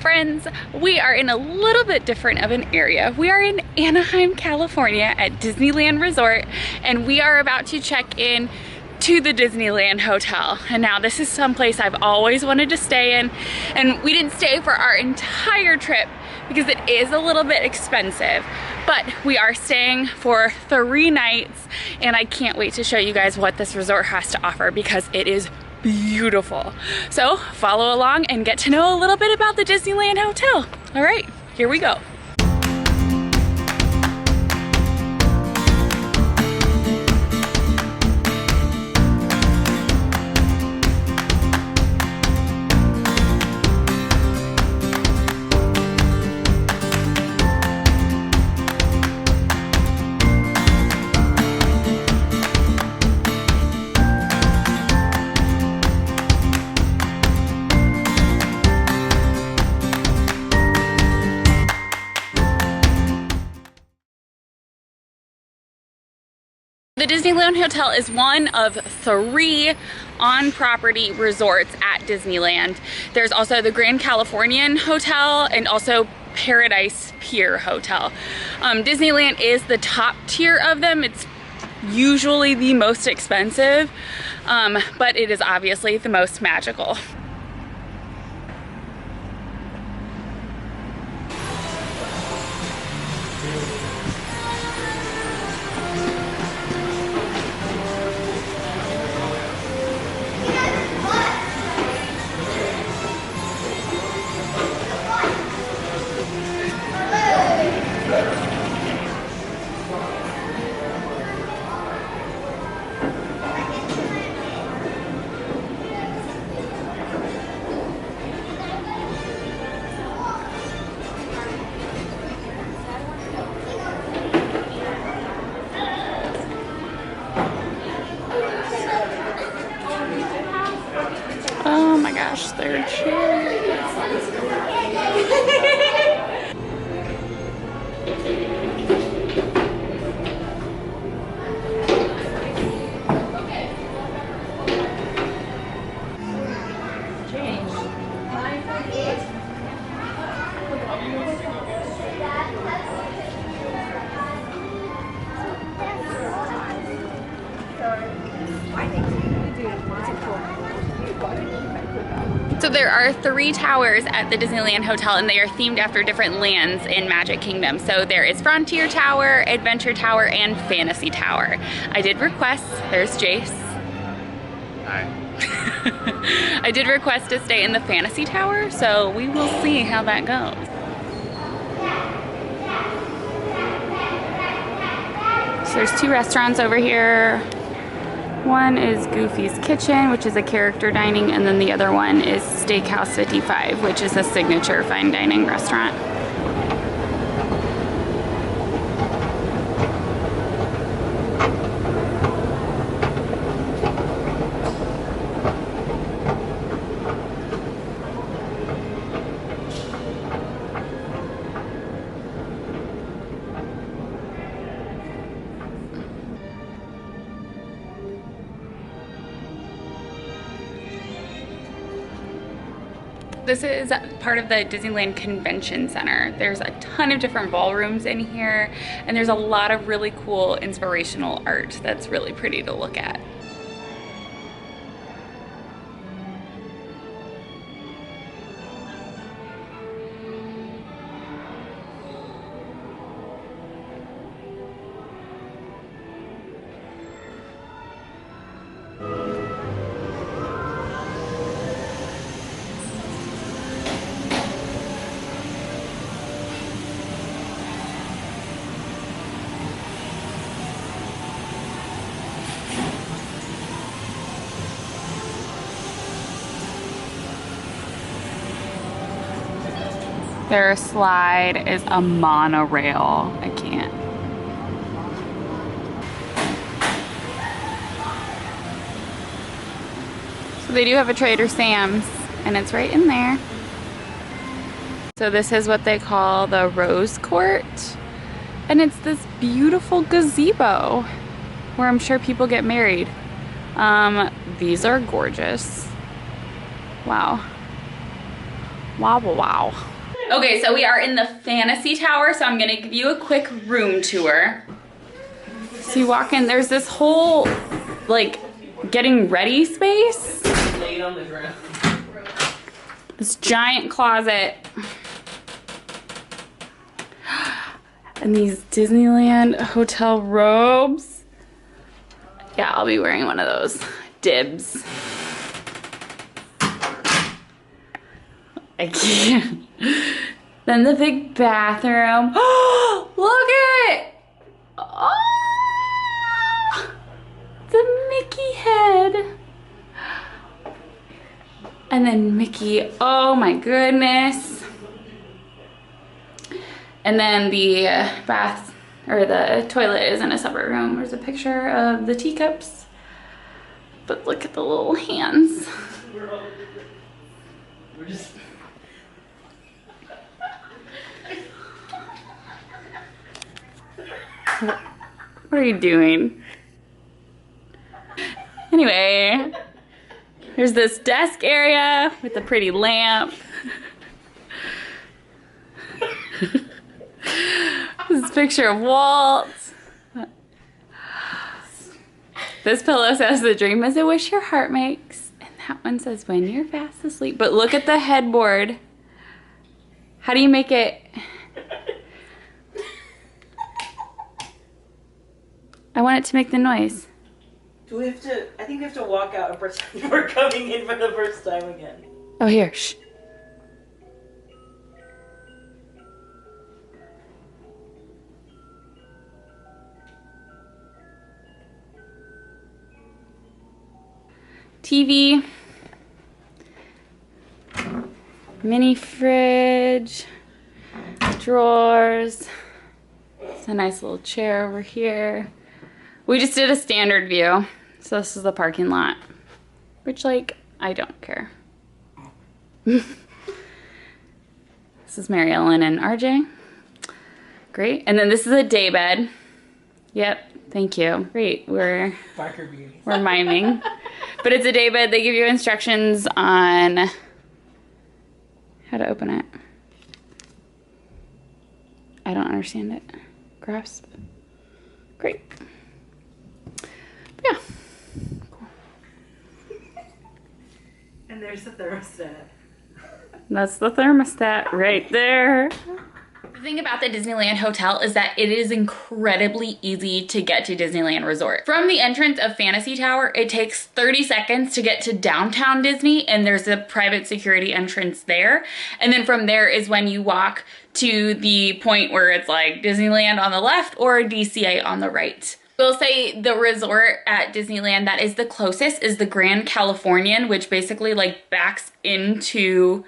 friends, we are in a little bit different of an area. We are in Anaheim, California at Disneyland Resort, and we are about to check in to the Disneyland Hotel. And now this is someplace I've always wanted to stay in, and we didn't stay for our entire trip because it is a little bit expensive, but we are staying for 3 nights, and I can't wait to show you guys what this resort has to offer because it is beautiful. So follow along and get to know a little bit about the Disneyland Hotel. All right, here we go. The Disneyland Hotel is one of 3 on-property resorts at Disneyland. There's also the Grand Californian Hotel and also Paradise Pier Hotel. Disneyland is the top tier of them. It's usually the most expensive, but it is obviously the most magical. Oh my gosh, they're chairs. So there are 3 towers at the Disneyland Hotel, and they are themed after different lands in Magic Kingdom. So there is Frontier Tower, Adventure Tower, and Fantasy Tower. I did request, there's Jace. Hi. I did request to stay in the Fantasy Tower, so we will see how that goes. So there's 2 restaurants over here. One is Goofy's Kitchen, which is a character dining, and then the other one is Steakhouse 55, which is a signature fine dining restaurant. This is part of the Disneyland Convention Center. There's a ton of different ballrooms in here, and there's a lot of really cool inspirational art that's really pretty to look at. Their slide is a monorail. I can't. So they do have a Trader Sam's, and it's right in there. So this is what they call the Rose Court, and it's this beautiful gazebo where I'm sure people get married. These are gorgeous. Wow. Wow, wow. Okay, so we are in the Fantasy Tower, so I'm gonna give you a quick room tour. So you walk in, there's this whole, like, getting ready space. Laid on the ground. This giant closet. And these Disneyland Hotel robes. Yeah, I'll be wearing one of those. Dibs. I can't. Then the big bathroom. Oh, look at it! Oh, the Mickey head. And then Mickey, oh my goodness. And then the bath, or the toilet is in a separate room. There's a picture of the teacups. But look at the little hands. We're just... What are you doing? Anyway, there's this desk area with a pretty lamp. This picture of Walt. This pillow says the dream is a wish your heart makes. And that one says when you're fast asleep. But look at the headboard. How do you make it? I want it to make the noise. Do we have to, I think we have to walk out and pretend we're coming in for the first time again. Oh, here, shh. TV. Mini fridge. Drawers. It's a nice little chair over here. We just did a standard view. So this is the parking lot. Which, like, I don't care. This is Mary Ellen and RJ. Great. And then this is a day bed. Yep. Thank you. Great. We're miming. But it's a day bed. They give you instructions on how to open it. I don't understand it. Grasp. Great. Yeah. Cool. And there's the thermostat. That's the thermostat right there. The thing about the Disneyland Hotel is that it is incredibly easy to get to Disneyland Resort. From the entrance of Fantasy Tower, it takes 30 seconds to get to downtown Disney, and there's a private security entrance there. And then from there is when you walk to the point where it's like Disneyland on the left or DCA on the right. We'll say the resort at Disneyland that is the closest is the Grand Californian, which basically like backs into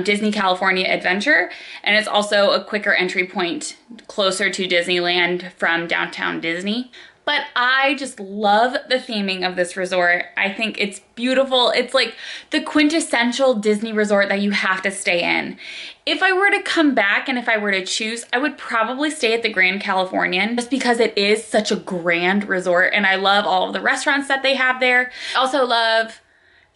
Disney California Adventure, and it's also a quicker entry point closer to Disneyland from downtown Disney. But I just love the theming of this resort. I think it's beautiful. It's like the quintessential Disney resort that you have to stay in. If I were to come back and if I were to choose, I would probably stay at the Grand Californian just because it is such a grand resort and I love all of the restaurants that they have there. I also love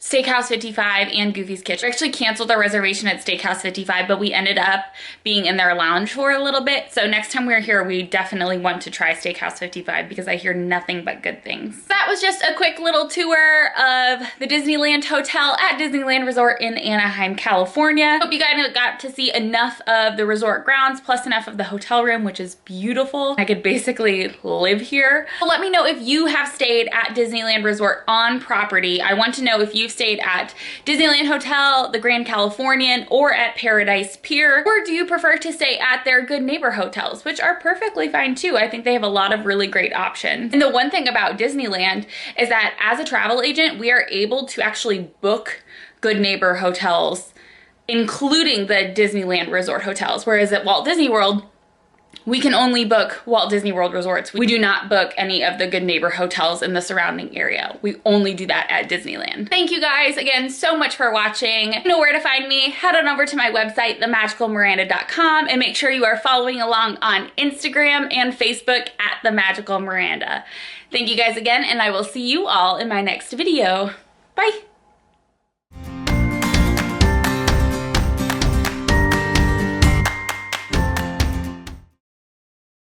Steakhouse 55 and Goofy's Kitchen. We actually canceled our reservation at Steakhouse 55, but we ended up being in their lounge for a little bit. So next time we're here, we definitely want to try Steakhouse 55 because I hear nothing but good things. That was just a quick little tour of the Disneyland Hotel at Disneyland Resort in Anaheim, California. Hope you guys got to see enough of the resort grounds plus enough of the hotel room, which is beautiful. I could basically live here. So let me know if you have stayed at Disneyland Resort on property. I want to know if you've stayed at Disneyland Hotel, the Grand Californian, or at Paradise Pier, or do you prefer to stay at their Good Neighbor hotels, which are perfectly fine too. I think they have a lot of really great options. And the one thing about Disneyland is that as a travel agent, we are able to actually book Good Neighbor hotels, including the Disneyland Resort hotels, whereas at Walt Disney World, we can only book Walt Disney World resorts. We do not book any of the Good Neighbor hotels in the surrounding area. We only do that at Disneyland. Thank you guys again so much for watching. You know where to find me. Head on over to my website, themagicalmiranda.com, and make sure you are following along on Instagram and Facebook at The Magical Miranda. Thank you guys again, and I will see you all in my next video. Bye.